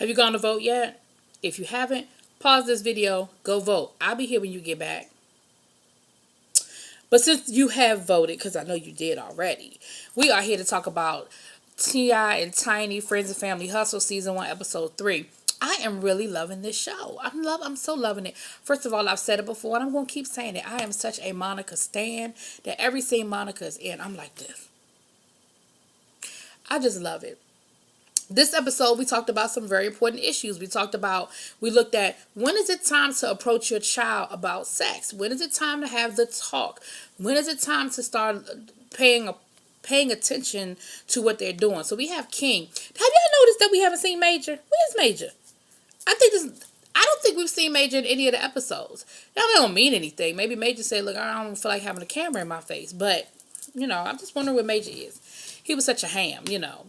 Have you gone to vote yet? If you haven't, pause this video, go vote. I'll be here when you get back. But since you have voted, because I know you did already, we are here to talk about T.I. and Tiny Friends and Family Hustle Season 1, Episode 3. I am really loving this show. I'm so loving it. First of all, I've said it before, and I'm going to keep saying it. I am such a Monica stan that every scene Monica is in, I'm like this. I just love it. This episode, we talked about some very important issues. We looked at, when is it time to approach your child about sex? When is it time to have the talk? When is it time to start paying attention to what they're doing? So we have King. Have y'all noticed that we haven't seen Major? Where's Major? I don't think we've seen Major in any of the episodes. That don't mean anything. Maybe Major said, look, I don't feel like having a camera in my face. But, I'm just wondering where Major is. He was such a ham,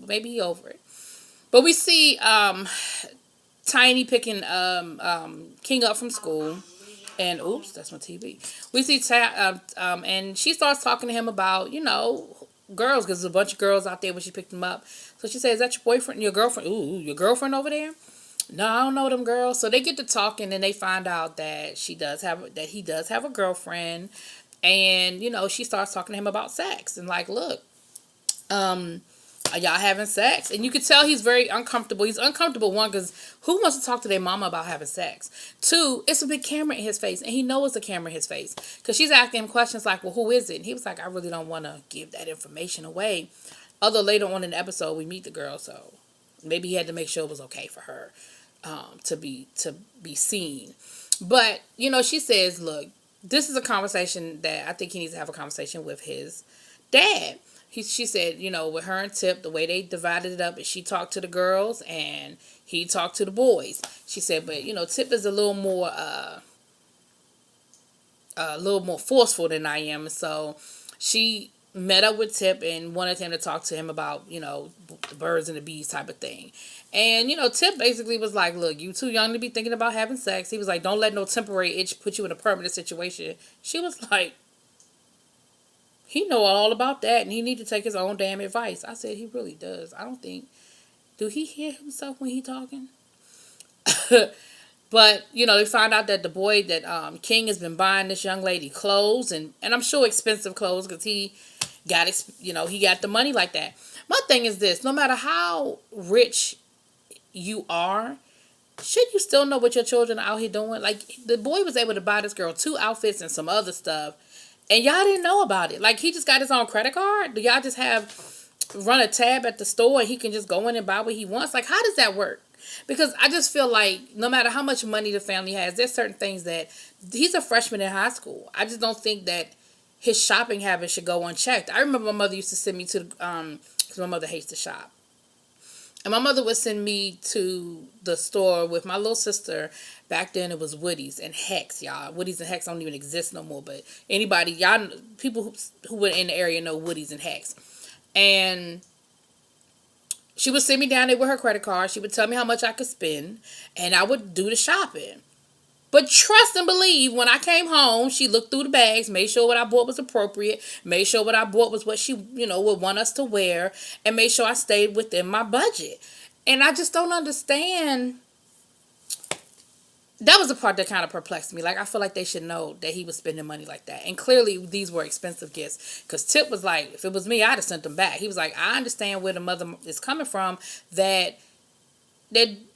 Maybe he over it. But we see Tiny picking King up from school. And, oops, that's my TV. We see, and she starts talking to him about, girls. Because there's a bunch of girls out there when she picked him up. So she says, is that your boyfriend, your girlfriend? Ooh, your girlfriend over there? No, I don't know them girls. So they get to talking and they find out that he does have a girlfriend. And, she starts talking to him about sex. And like, look, are y'all having sex? And you could tell he's very uncomfortable. He's uncomfortable, one, because who wants to talk to their mama about having sex? Two, it's a big camera in his face, and he knows the camera in his face. Because she's asking him questions like, well, who is it? And he was like, I really don't want to give that information away. Although later on in the episode, we meet the girl, so maybe he had to make sure it was okay for her to be seen. But, she says, look, this is a conversation that I think he needs to have a conversation with his dad. She said, with her and Tip, the way they divided it up is she talked to the girls and he talked to the boys. She said, but, Tip is a little more forceful than I am. So she met up with Tip and wanted him to talk to him about, the birds and the bees type of thing. And, Tip basically was like, look, you too young to be thinking about having sex. He was like, don't let no temporary itch put you in a permanent situation. She was like, he know all about that, and he need to take his own damn advice. I said, he really does. Do he hear himself when he talking? But, they find out that the boy, that King has been buying this young lady clothes, and I'm sure expensive clothes, because he got the money like that. My thing is this, no matter how rich you are, should you still know what your children are out here doing? Like, the boy was able to buy this girl 2 outfits and some other stuff, and y'all didn't know about it. Like, he just got his own credit card? Do y'all just run a tab at the store and he can just go in and buy what he wants? Like, how does that work? Because I just feel like no matter how much money the family has, there's certain things that, he's a freshman in high school. I just don't think that his shopping habits should go unchecked. I remember my mother used to send me to, because my mother hates to shop. And my mother would send me to the store with my little sister. Back then it was Woody's and Hex, y'all. Woody's and Hex don't even exist no more. But anybody, y'all, people who were in the area know Woody's and Hex. And she would send me down there with her credit card. She would tell me how much I could spend. And I would do the shopping. But trust and believe, when I came home, she looked through the bags, made sure what I bought was appropriate, made sure what I bought was what she, would want us to wear, and made sure I stayed within my budget. And I just don't understand. That was the part that kind of perplexed me. Like, I feel like they should know that he was spending money like that. And clearly, these were expensive gifts. Because Tip was like, if it was me, I'd have sent them back. He was like, I understand where the mother is coming from, that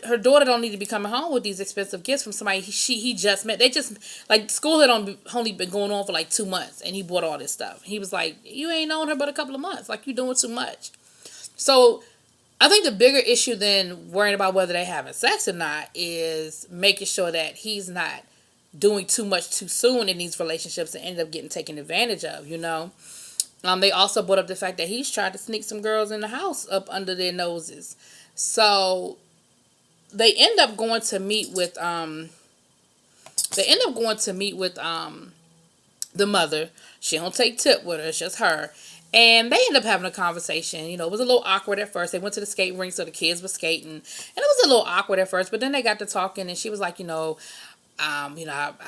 her daughter don't need to be coming home with these expensive gifts from somebody he just met. They just, like, school had only been going on for like 2 months, and he bought all this stuff. He was like, you ain't known her but a couple of months. Like, you doing too much. So I think the bigger issue than worrying about whether they're having sex or not is making sure that he's not doing too much too soon in these relationships and end up getting taken advantage of, They also brought up the fact that he's tried to sneak some girls in the house up under their noses. So they end up going to meet with the mother. She don't take Tip with her, it's just her. And they end up having a conversation. It was a little awkward at first. They went to the skate rink, so the kids were skating. And it was a little awkward at first, but then they got to talking, and she was like, I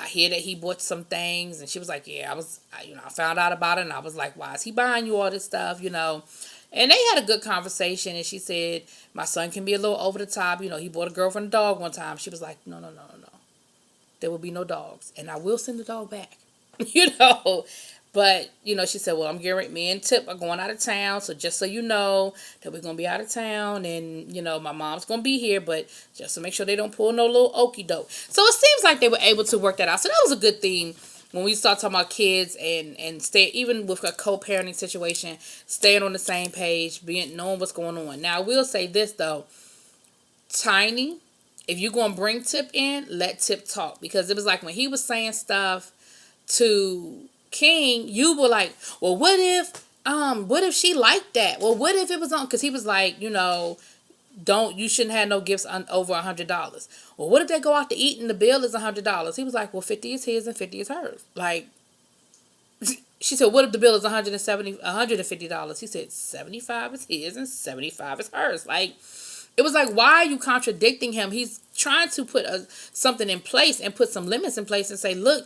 hear that he bought some things. And she was like, yeah, I found out about it, and I was like, why is he buying you all this stuff, And they had a good conversation, and she said, my son can be a little over the top. You know, he bought a girlfriend a dog one time. She was like, no, no, no, no, no. There will be no dogs. And I will send the dog back. you know. But, she said, well, I'm getting ready. Me and Tip are going out of town. So just so you know that we're going to be out of town. And, my mom's going to be here. But just to make sure they don't pull no little okie doke. So it seems like they were able to work that out. So that was a good thing when we start talking about kids and stay, even with a co-parenting situation, staying on the same page, knowing what's going on. Now, I will say this, though. Tiny, if you're going to bring Tip in, let Tip talk. Because it was like when he was saying stuff to King, you were like, well, what if she liked that? Well, what if it was on, because he was like, you shouldn't have no gifts over $100. Well, what if they go out to eat and the bill is $100? He was like, well, 50 is his and 50 is hers. Like, she said, what if the bill is $150? He said, 75 is his and 75 is hers. Like, it was like, why are you contradicting him? He's trying to put something in place and put some limits in place and say, look,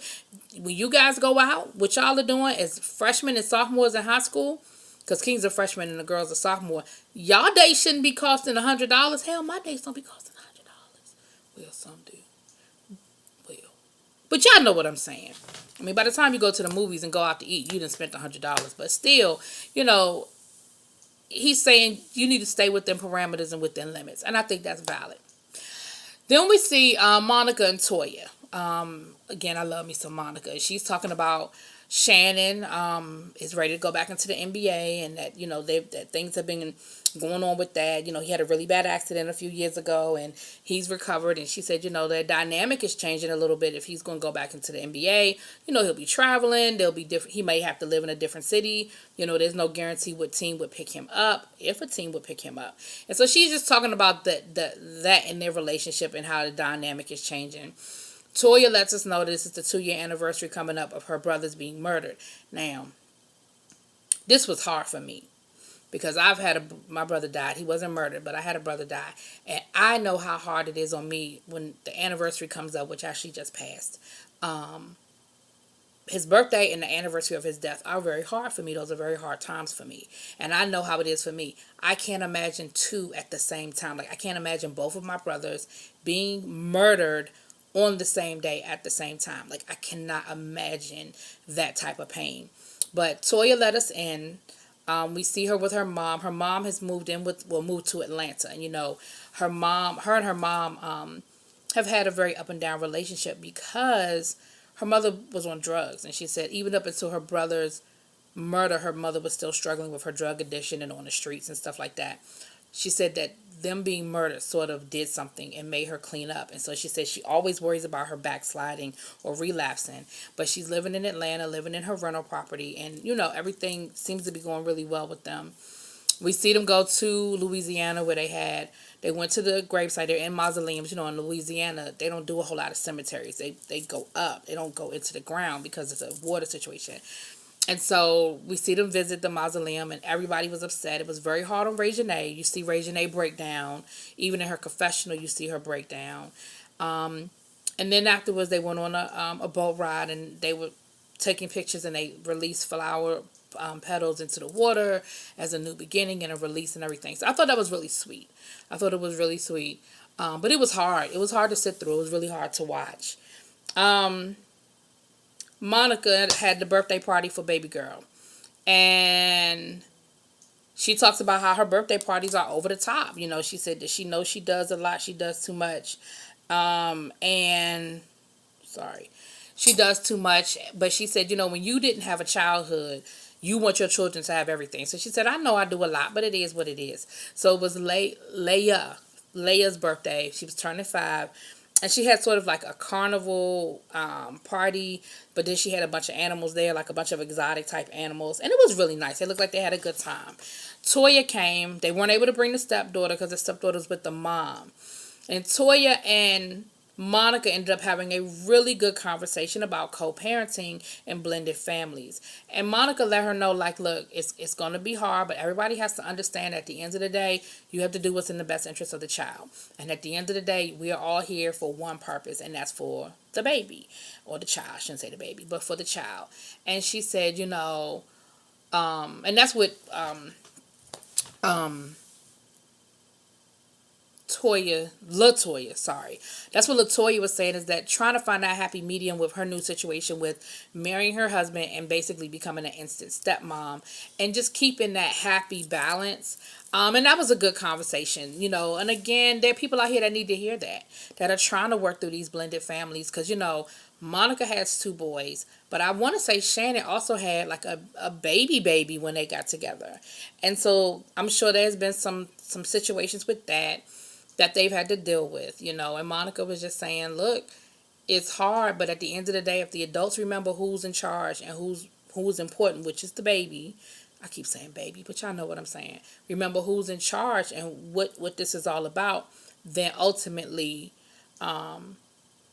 when you guys go out, what y'all are doing as freshmen and sophomores in high school, because King's a freshman and the girl's a sophomore, y'all dates shouldn't be costing $100. Hell, my dates don't be costing $100. Well, some do. Well, but y'all know what I'm saying. I mean, by the time you go to the movies and go out to eat, you done spent $100. But still, he's saying you need to stay within parameters and within limits. And I think that's valid. Then we see Monica and Toya. Again, I love me some Monica. She's talking about Shannon is ready to go back into the NBA, and that that things have been going on with that. He had a really bad accident a few years ago, and he's recovered. And she said, the dynamic is changing a little bit if he's going to go back into the NBA. He'll be traveling. There'll be different. He may have to live in a different city. There's no guarantee what team would pick him up, if a team would pick him up. And so she's just talking about that in their relationship and how the dynamic is changing. Toya lets us know this is the 2-year anniversary coming up of her brothers being murdered. Now, this was hard for me because my brother died. He wasn't murdered, but I had a brother die. And I know how hard it is on me when the anniversary comes up, which actually just passed. His birthday and the anniversary of his death are very hard for me. Those are very hard times for me. And I know how it is for me. I can't imagine two at the same time. Like, I can't imagine both of my brothers being murdered on the same day at the same time. Like, I cannot imagine that type of pain. But Toya let us in. We see her with her mom. Her mom has moved to Atlanta. And, her and her mom have had a very up and down relationship because her mother was on drugs. And she said even up until her brother's murder, her mother was still struggling with her drug addiction and on the streets and stuff like that. She said that them being murdered sort of did something and made her clean up. And so she said she always worries about her backsliding or relapsing. But she's living in Atlanta, living in her rental property. And, everything seems to be going really well with them. We see them go to Louisiana where they went to the gravesite. They're in mausoleums. In Louisiana, they don't do a whole lot of cemeteries. They go up. They don't go into the ground because it's a water situation. And so we see them visit the mausoleum, and everybody was upset. It was very hard on Reginae. You see Reginae break down. Even in her confessional, you see her break down. And then afterwards, they went on a boat ride, and they were taking pictures, and they released flower petals into the water as a new beginning and a release and everything. So I thought that was really sweet. But it was hard. It was hard to sit through. It was really hard to watch. Monica had the birthday party for baby girl. And she talks about how her birthday parties are over the top. She said that she knows she does a lot. She does too much. She does too much. But she said, when you didn't have a childhood, you want your children to have everything. So she said, I know I do a lot, but it is what it is. So it was Leia's birthday. She was turning 5. And she had sort of like a carnival party, but then she had a bunch of animals there, like a bunch of exotic type animals. And it was really nice. It looked like they had a good time. Toya came. They weren't able to bring the stepdaughter because the stepdaughter was with the mom. And Toya and Monica ended up having a really good conversation about co-parenting and blended families. And Monica let her know, like, look, it's going to be hard, but everybody has to understand at the end of the day, you have to do what's in the best interest of the child. And at the end of the day, we are all here for one purpose, and that's for the baby. Or the child. I shouldn't say the baby, but for the child. And she said, and that's what um Latoya, sorry. That's what Latoya was saying, is that trying to find that happy medium with her new situation with marrying her husband and basically becoming an instant stepmom and just keeping that happy balance. And that was a good conversation, and again, there are people out here that need to hear that are trying to work through these blended families. Because, Monica has two boys, but I want to say Shannon also had like a baby when they got together. And so I'm sure there's been some situations with that they've had to deal with, and Monica was just saying, look, it's hard, but at the end of the day, if the adults remember who's in charge and who's important, which is the baby. I keep saying baby, but y'all know what I'm saying. Remember who's in charge and what this is all about, then ultimately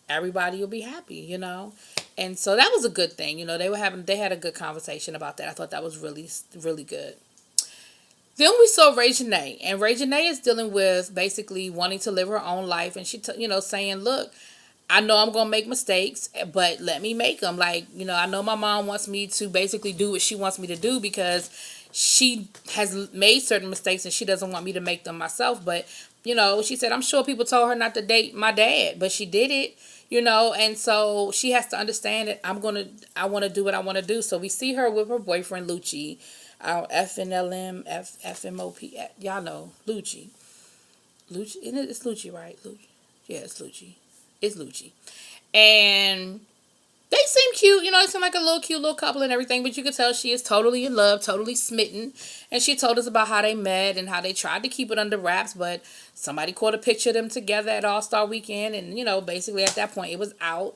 everybody will be happy. And so that was a good thing. They had a good conversation about that. I thought that was really, really good. Then we saw Ray Janae, and Ray Janae is dealing with basically wanting to live her own life, and she, saying, "Look, I know I'm gonna make mistakes, but let me make them. Like, I know my mom wants me to basically do what she wants me to do because she has made certain mistakes and she doesn't want me to make them myself. But, she said, I'm sure people told her not to date my dad, but she did it." And so she has to understand that I want to do what I want to do. So we see her with her boyfriend Lucci. FNLM, FMOP, y'all know, Lucci. Lucci, it's Lucci, right? Lucci. Yeah, it's Lucci. It's Lucci. And they seem cute, they seem like a little cute little couple and everything, but you could tell she is totally in love, totally smitten. And she told us about how they met and how they tried to keep it under wraps, but somebody caught a picture of them together at All-Star Weekend, and, basically at that point it was out.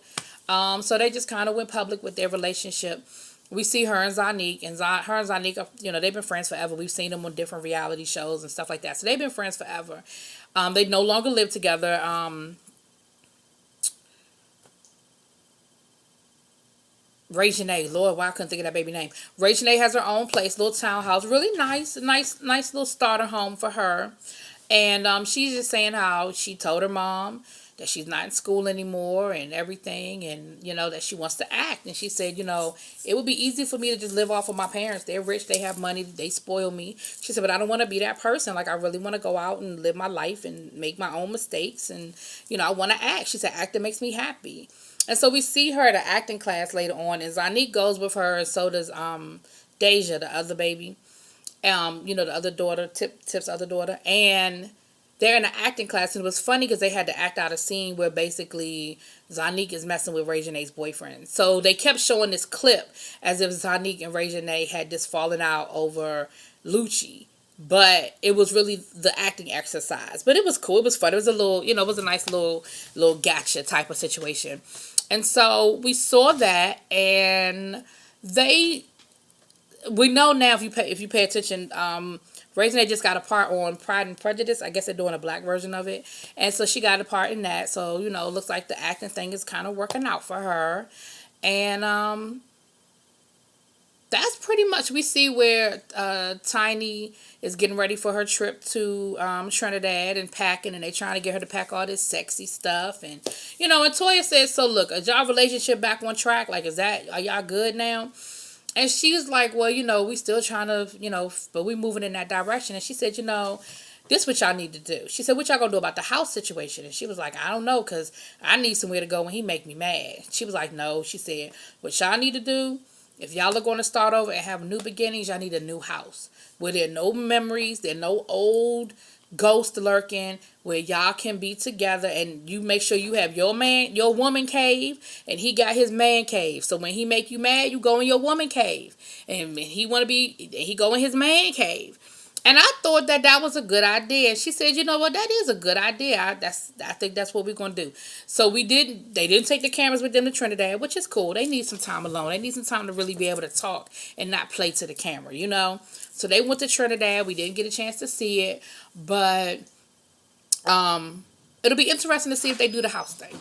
So they just kind of went public with their relationship. We see her and Zanique, and her and Zanique, they've been friends forever. We've seen them on different reality shows and stuff like that. So they've been friends forever. They no longer live together. Ray Janae, Lord, why I couldn't think of that baby name. Ray Janae has her own place, little townhouse, really nice little starter home for her. And she's just saying how she told her mom that she's not in school anymore and everything, and that she wants to act. And she said, it would be easy for me to just live off of my parents. They're rich, they have money, they spoil me. She said, but I don't want to be that person. Like, I really want to go out and live my life and make my own mistakes, and I want to act. She said acting makes me happy. And so we see her at an acting class later on, and Zanique goes with her, and so does Deja, the other baby. The other daughter, Tip's other daughter, and they're in an acting class, and it was funny because they had to act out a scene where basically Zanique is messing with Ray Janae's boyfriend. So they kept showing this clip as if Zanique and Ray Janae had just fallen out over Lucci. But it was really the acting exercise. But it was cool. It was fun. It was a little, it was a nice little gotcha type of situation. And so we saw that, and we know now, if you pay attention, Ray Janae just got a part on Pride and Prejudice. I guess they're doing a black version of it. And so she got a part in that. So, it looks like the acting thing is kind of working out for her. And that's pretty much, we see where Tiny is getting ready for her trip to Trinidad and packing, and they trying to get her to pack all this sexy stuff. And, and Toya says, so look, is y'all relationship back on track? Like, are y'all good now? And she was like, well, we still trying to, but we moving in that direction. And she said, this what y'all need to do. She said, what y'all gonna do about the house situation? And she was like, I don't know, because I need somewhere to go when he make me mad. She was like, no. She said, what y'all need to do, if y'all are going to start over and have new beginnings, y'all need a new house where there are no memories, there are no old ghosts lurking, where y'all can be together, and you make sure you have your woman cave, and he got his man cave. So when he make you mad, you go in your woman cave, and he go in his man cave. And I thought that was a good idea. And she said, you know what, that is a good idea. I think that's what we're going to do. So they didn't take the cameras with them to Trinidad, which is cool. They need some time alone. They need some time to really be able to talk and not play to the camera, So they went to Trinidad. We didn't get a chance to see it. But it'll be interesting to see if they do the house thing.